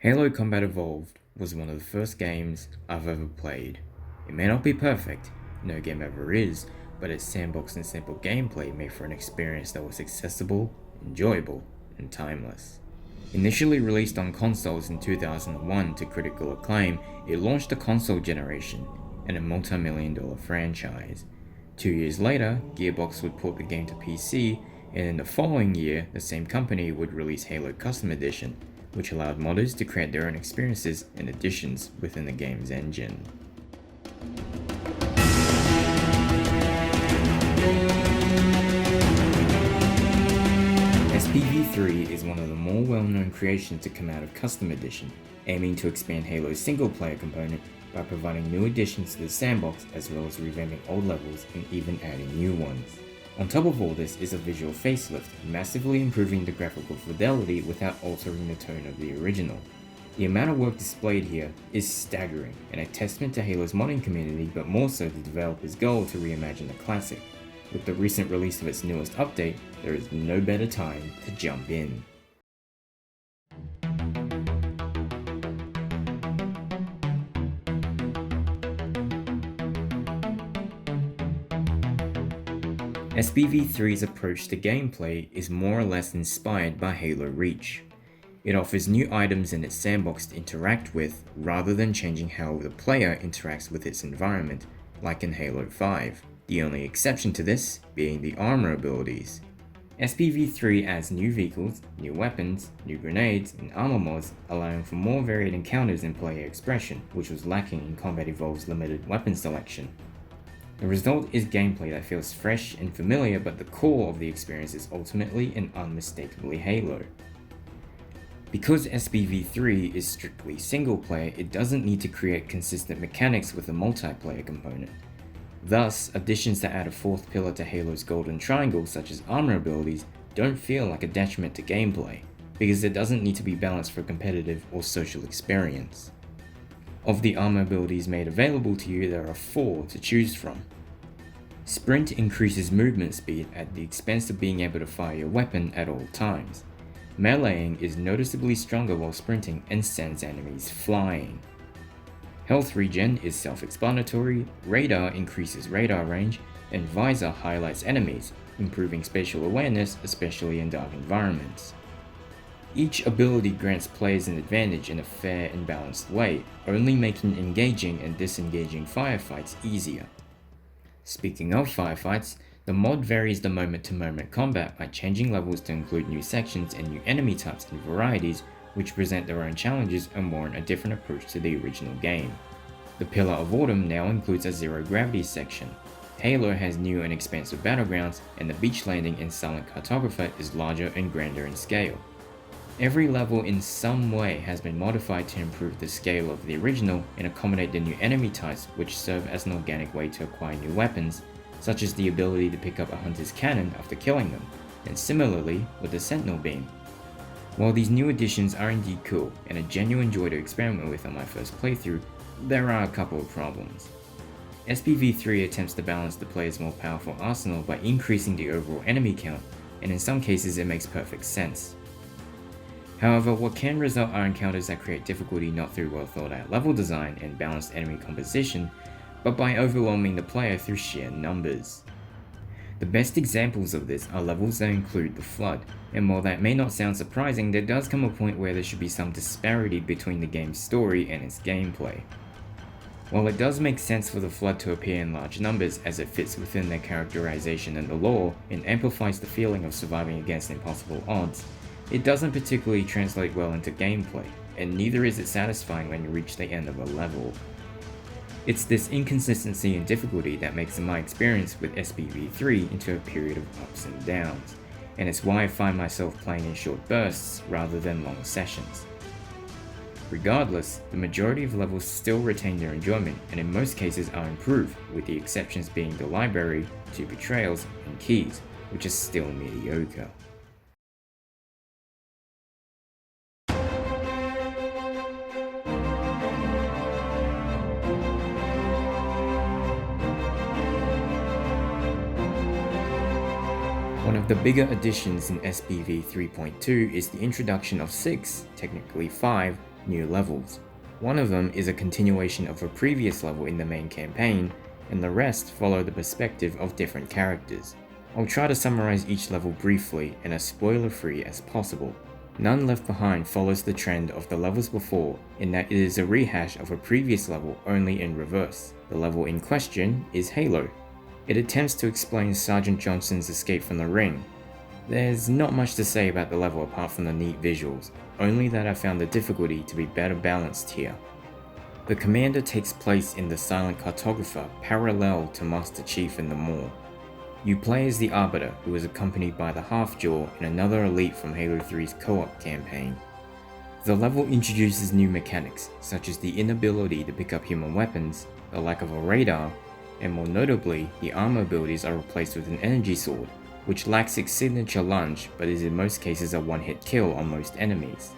Halo Combat Evolved was one of the first games I've ever played. It may not be perfect, no game ever is, but its sandbox and simple gameplay made for an experience that was accessible, enjoyable, and timeless. Initially released on consoles in 2001 to critical acclaim, it launched a console generation and a multi-million-dollar franchise. 2 years later, Gearbox would port the game to PC, and in the following year, the same company would release Halo Custom Edition, which allowed modders to create their own experiences and additions within the game's engine. SPV3 is one of the more well-known creations to come out of Custom Edition, aiming to expand Halo's single-player component by providing new additions to the sandbox as well as revamping old levels and even adding new ones. On top of all this is a visual facelift, massively improving the graphical fidelity without altering the tone of the original. The amount of work displayed here is staggering and a testament to Halo's modding community, but more so the developer's goal to reimagine the classic. With the recent release of its newest update, there is no better time to jump in. SPV3's approach to gameplay is more or less inspired by Halo Reach. It offers new items in its sandbox to interact with, rather than changing how the player interacts with its environment, like in Halo 5. The only exception to this being the armor abilities. SPV3 adds new vehicles, new weapons, new grenades, and armor mods, allowing for more varied encounters and player expression, which was lacking in Combat Evolved's limited weapon selection. The result is gameplay that feels fresh and familiar, but the core of the experience is ultimately and unmistakably Halo. Because SPV3 is strictly single player, it doesn't need to create consistent mechanics with a multiplayer component. Thus, additions that add a fourth pillar to Halo's golden triangle, such as armor abilities, don't feel like a detriment to gameplay, because it doesn't need to be balanced for competitive or social experience. Of the armor abilities made available to you, there are 4 to choose from. Sprint increases movement speed at the expense of being able to fire your weapon at all times. Meleeing is noticeably stronger while sprinting and sends enemies flying. Health regen is self-explanatory, radar increases radar range, and visor highlights enemies, improving spatial awareness, especially in dark environments. Each ability grants players an advantage in a fair and balanced way, only making engaging and disengaging firefights easier. Speaking of firefights, the mod varies the moment-to-moment combat by changing levels to include new sections and new enemy types and varieties, which present their own challenges and warrant a different approach to the original game. The Pillar of Autumn now includes a zero-gravity section. Halo has new and expansive battlegrounds, and the beach landing in Silent Cartographer is larger and grander in scale. Every level in some way has been modified to improve the scale of the original and accommodate the new enemy types, which serve as an organic way to acquire new weapons, such as the ability to pick up a hunter's cannon after killing them, and similarly with the Sentinel Beam. While these new additions are indeed cool and a genuine joy to experiment with on my first playthrough, there are a couple of problems. SPV3 attempts to balance the player's more powerful arsenal by increasing the overall enemy count, and in some cases it makes perfect sense. However, what can result are encounters that create difficulty not through well thought out level design and balanced enemy composition, but by overwhelming the player through sheer numbers. The best examples of this are levels that include the Flood, and while that may not sound surprising, there does come a point where there should be some disparity between the game's story and its gameplay. While it does make sense for the Flood to appear in large numbers as it fits within their characterization and the lore and amplifies the feeling of surviving against impossible odds, it doesn't particularly translate well into gameplay, and neither is it satisfying when you reach the end of a level. It's this inconsistency and difficulty that makes my experience with SPV3 into a period of ups and downs, and it's why I find myself playing in short bursts rather than long sessions. Regardless, the majority of levels still retain their enjoyment and in most cases are improved, with the exceptions being the library, 2 betrayals, and keys, which is still mediocre. One of the bigger additions in SPV 3.2 is the introduction of 6, technically 5, new levels. One of them is a continuation of a previous level in the main campaign, and the rest follow the perspective of different characters. I'll try to summarize each level briefly and as spoiler-free as possible. None Left Behind follows the trend of the levels before in that it is a rehash of a previous level only in reverse. The level in question is Halo. It attempts to explain Sergeant Johnson's escape from the ring. There's not much to say about the level apart from the neat visuals, only that I found the difficulty to be better balanced here. The commander takes place in the Silent Cartographer parallel to Master Chief in the Maw. You play as the Arbiter, who is accompanied by the Half-Jaw and another elite from Halo 3's co-op campaign. The level introduces new mechanics, such as the inability to pick up human weapons, the lack of a radar, and more notably, the armor abilities are replaced with an energy sword, which lacks its signature lunge but is in most cases a one-hit kill on most enemies.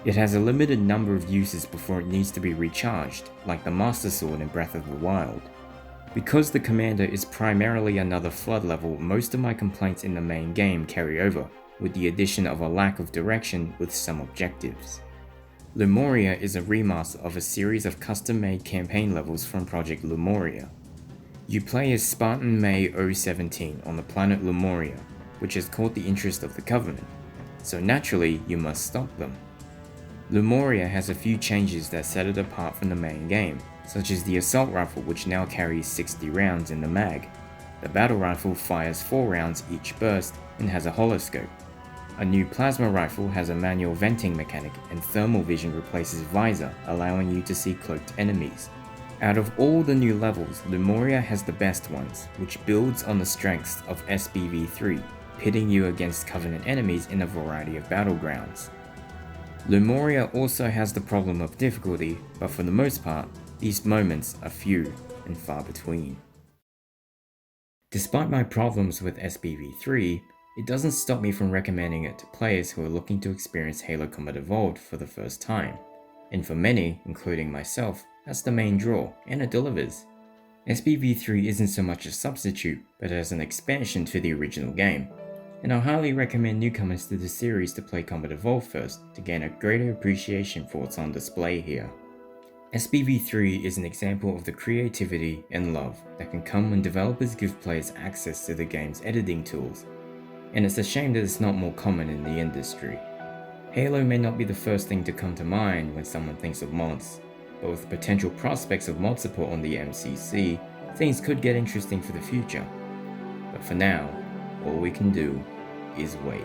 It has a limited number of uses before it needs to be recharged, like the Master Sword in Breath of the Wild. Because the commander is primarily another flood level, most of my complaints in the main game carry over, with the addition of a lack of direction with some objectives. Lemuria is a remaster of a series of custom-made campaign levels from Project Lemuria. You play as Spartan May 017 on the planet Lemuria, which has caught the interest of the Covenant, so naturally you must stop them. Lemuria has a few changes that set it apart from the main game, such as the assault rifle, which now carries 60 rounds in the mag. The battle rifle fires 4 rounds each burst and has a holoscope. A new plasma rifle has a manual venting mechanic, and thermal vision replaces visor, allowing you to see cloaked enemies. Out of all the new levels, Lemuria has the best ones, which builds on the strengths of SPV3, pitting you against Covenant enemies in a variety of battlegrounds. Lemuria also has the problem of difficulty, but for the most part, these moments are few and far between. Despite my problems with SPV3, it doesn't stop me from recommending it to players who are looking to experience Halo Combat Evolved for the first time. And for many, including myself, that's the main draw, and it delivers. SPV3 isn't so much a substitute, but as an expansion to the original game, and I highly recommend newcomers to the series to play Combat Evolved first to gain a greater appreciation for what's on display here. SPV3 is an example of the creativity and love that can come when developers give players access to the game's editing tools, and it's a shame that it's not more common in the industry. Halo may not be the first thing to come to mind when someone thinks of mods, but with potential prospects of mod support on the MCC, things could get interesting for the future. But for now, all we can do is wait.